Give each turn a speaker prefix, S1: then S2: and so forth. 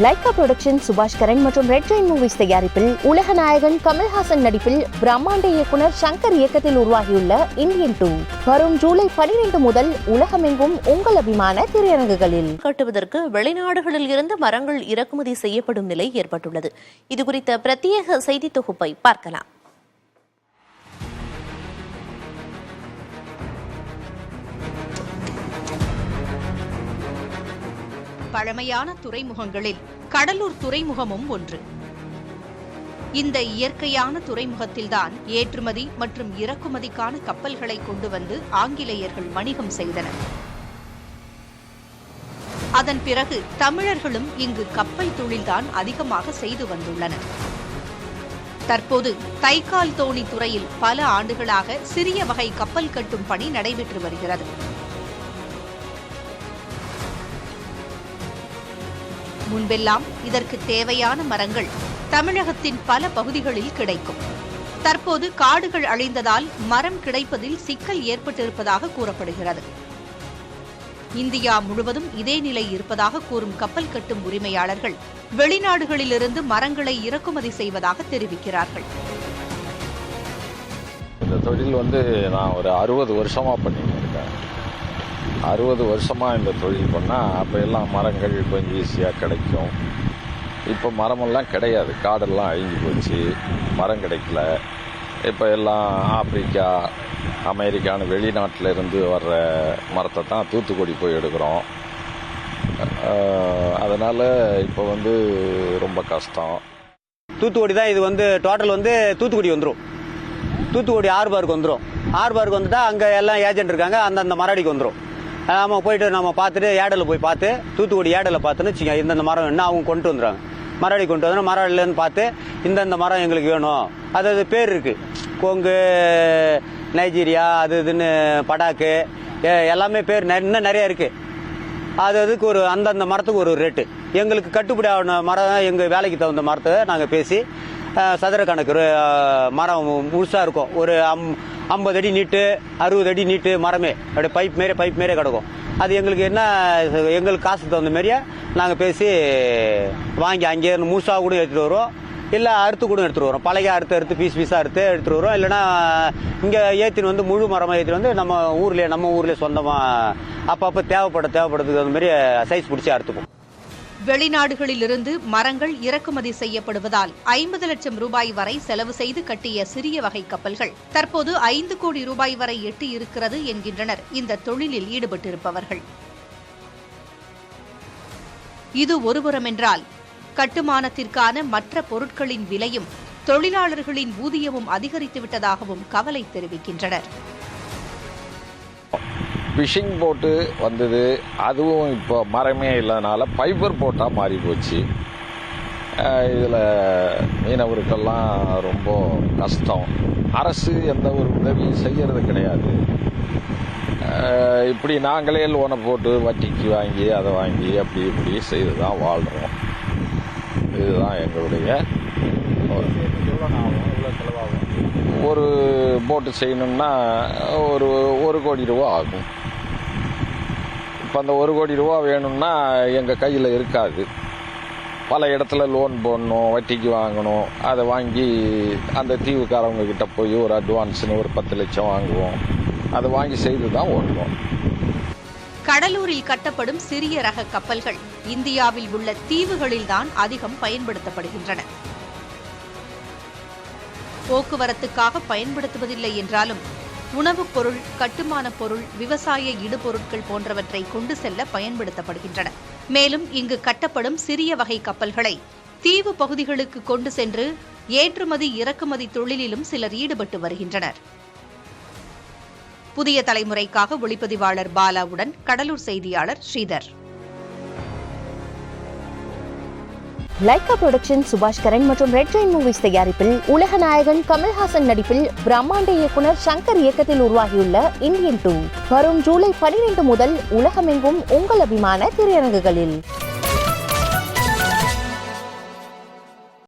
S1: Lyca production சுபாஷ் கரன் மற்றும் red Jain movies தயாரிப்பில் உலக நாயகன் கமல்ஹாசன் நடிப்பில் பிரம்மாண்ட இயக்குனர் சங்கர் இயக்கத்தில் உருவாகியுள்ள இந்தியன் 2 வரும் ஜூலை 12 முதல் உலகமெங்கும் உங்கள் அபிமான திரையரங்குகளில்
S2: கட்டுவதற்கு வெளிநாடுகளில் இருந்து மரங்கள் இறக்குமதி செய்யப்படும் நிலை ஏற்பட்டுள்ளது. இதுகுறித்த பிரத்யேக செய்தி தொகுப்பை பார்க்கலாம்.
S3: பழமையான துறைமுகங்களில் கடலூர் துறைமுகமும் ஒன்று. இந்த இயற்கையான துறைமுகத்தில்தான் ஏற்றுமதி மற்றும் இறக்குமதிக்கான கப்பல்களை கொண்டு வந்து ஆங்கிலேயர்கள் வணிகம் செய்தனர். அதன் பிறகு தமிழர்களும் இங்கு கப்பல் தொழில்தான் அதிகமாக செய்து வந்துள்ளனர். தற்போது தைக்கால் தோணி துறையில் பல ஆண்டுகளாக சிறிய வகை கப்பல் கட்டும் பணி நடைபெற்று வருகிறது. முன்பெல்லாம் இதற்கு தேவையான மரங்கள் தமிழகத்தின் பல பகுதிகளில் கிடைக்கும். தற்போது காடுகள் அழிந்ததால் மரம் கிடைப்பதில் சிக்கல் ஏற்பட்டிருப்பதாக கூறப்படுகிறது. இந்தியா முழுவதும் இதே நிலை இருப்பதாக கூறும் கப்பல் கட்டும் உரிமையாளர்கள் வெளிநாடுகளிலிருந்து மரங்களை இறக்குமதி செய்வதாக தெரிவிக்கிறார்கள்.
S4: இந்த தொழில் நான் ஒரு 60 வருஷமா பண்ணிட்டு இருக்கேன். 60 வருஷமாக இந்த தொழில் பண்ணால் அப்போ எல்லாம் மரங்கள் கொஞ்சம் ஈஸியாக கிடைக்கும். இப்போ மரமெல்லாம் கிடையாது, காடெல்லாம் அழிஞ்சு போச்சு, மரம் கிடைக்கல. இப்போ எல்லாம் ஆப்பிரிக்கா, அமெரிக்கான்னு வெளிநாட்டில் இருந்து வர்ற மரத்தை தான் தூத்துக்குடி போய் எடுக்கிறோம். அதனால் இப்போ ரொம்ப கஷ்டம்.
S5: தூத்துக்குடி தான் இது டோட்டல் தூத்துக்குடி வந்துடும். தூத்துக்குடி ஆர்பாருக்கு வந்துடும். ஆர்பாருக்கு வந்துட்டா அங்கே எல்லாம் ஏஜென்ட் இருக்காங்க, அந்தந்த மரடிக்கு வந்துடும். நம்ம போயிட்டு நம்ம பார்த்துட்டு ஏடலில் போய் பார்த்து தூத்துக்குடி ஏடலில் பார்த்துன்னு வச்சுங்க, இந்தந்த மரம் என்ன அவங்க கொண்டு வந்துடுறாங்க. மரடி கொண்டு வந்து மரடிலேருந்து பார்த்து இந்தந்த மரம் எங்களுக்கு வேணும். அது பேர் இருக்குது, கொங்கு, நைஜீரியா, அது இதுன்னு படாக்கு எல்லாமே பேர் இன்னும் நிறையா இருக்குது. அதுக்கு ஒரு அந்தந்த மரத்துக்கு ஒரு ரேட்டு. எங்களுக்கு கட்டுப்படி ஆன மரம், எங்கள் வேலைக்கு தகுந்த மரத்தை நாங்கள் பேசி சதுர கணக்கு மரம் முழுசாக இருக்கும். ஒரு 50 அடி நீட்டு, 60 அடி நீட்டு மரமே அப்படியே பைப் மாரியே கிடக்கும். அது எங்களுக்கு என்ன, எங்களுக்கு காசுக்கு தகுந்த மாரியே நாங்கள் பேசி வாங்கி அங்கே முழுசாக கூட எடுத்துகிட்டு வருவோம், இல்லை அறுத்து கூட எடுத்துகிட்டு வரோம். பழைய அறுத்து பீஸாக எடுத்துகிட்டு வரோம். இல்லைன்னா இங்கே ஏற்றின்னு முழு மரமாக ஏற்றின்னு நம்ம ஊர்லேயே சொந்தமாக அப்பப்போ தேவைப்படுறதுக்கு அந்த மாதிரி சைஸ் பிடிச்சி அறுத்துப்போம்.
S3: வெளிநாடுகளிலிருந்து மரங்கள் இறக்குமதி செய்யப்படுவதால் 50 லட்சம் ரூபாய் வரை செலவு செய்து கட்டிய சிறிய வகை கப்பல்கள் தற்போது 5 கோடி ரூபாய் வரை எட்டி இருக்கிறது என்கின்றனர் இந்த தொழிலில் ஈடுபட்டிருப்பவர்கள். இது ஒருபுறமென்றால் கட்டுமானத்திற்கான மற்ற பொருட்களின் விலையும் தொழிலாளர்களின் ஊதியமும் அதிகரித்துவிட்டதாகவும் கவலை தெரிவிக்கின்றனர்.
S4: ஃபிஷிங் போட்டு வந்தது, அதுவும் இப்போ மரமே இல்லாதனால ஃபைபர் போட்டால் மாறி போச்சு. இதில் மீனவருக்கெல்லாம் ரொம்ப கஷ்டம். அரசு எந்த ஒரு உதவியும் செய்கிறது கிடையாது. இப்படி நாங்களே லோனை போட்டு வட்டிக்கு வாங்கி அதை வாங்கி இப்படி செய்து தான் வாழ்கிறோம். இதுதான் எங்களுடைய ஒரு போட்டு செய்யணும்னா ஒரு கோடி ரூபா ஆகும். இப்போ அந்த 1 கோடி ரூபா வேணும்னா எங்கள் கையில் இருக்காது. பல இடத்துல லோன் போடணும், வட்டிக்கு வாங்கணும். அதை வாங்கி அந்த தீவுக்காரவங்க கிட்ட போய் ஒரு அட்வான்ஸ்னு ஒரு 10 லட்சம் வாங்குவோம். அதை வாங்கி செய்து தான் ஓட்டுவோம்.
S3: கடலூரில் கட்டப்படும் சிறிய ரக கப்பல்கள் இந்தியாவில் உள்ள தீவுகளில்தான் அதிகம் பயன்படுத்தப்படுகின்றன. போக்குவரத்துக்காக பயன்படுத்துவதில்லை என்றாலும் உணவுப் பொருள், கட்டுமான பொருள், விவசாய இடுபொருட்கள் போன்றவற்றை கொண்டு செல்ல பயன்படுத்தப்படுகின்றன. மேலும் இங்கு கட்டப்படும் சிறிய வகை கப்பல்களை தீவு பகுதிகளுக்கு கொண்டு சென்று ஏற்றுமதி இறக்குமதி தொழிலிலும் சிலர் ஈடுபட்டு வருகின்றனர். புதிய தலைமுறைக்காக ஒளிப்பதிவாளர் பாலாவுடன் கடலூர் செய்தியாளர் ஸ்ரீதர்.
S1: லைகா புரொடக்ஷன் சுபாஷ் கரன் மற்றும் ரெட் ஜெயின் மூவிஸ் தயாரிப்பில் உலக நாயகன் கமல்ஹாசன் நடிப்பில் பிரம்மாண்ட இயக்குனர் சங்கர் இயக்கத்தில் உருவாகியுள்ள இந்தியன் 2 வரும் ஜூலை 12 முதல் உலகமெங்கும் உங்கள் அபிமான திரையரங்குகளில்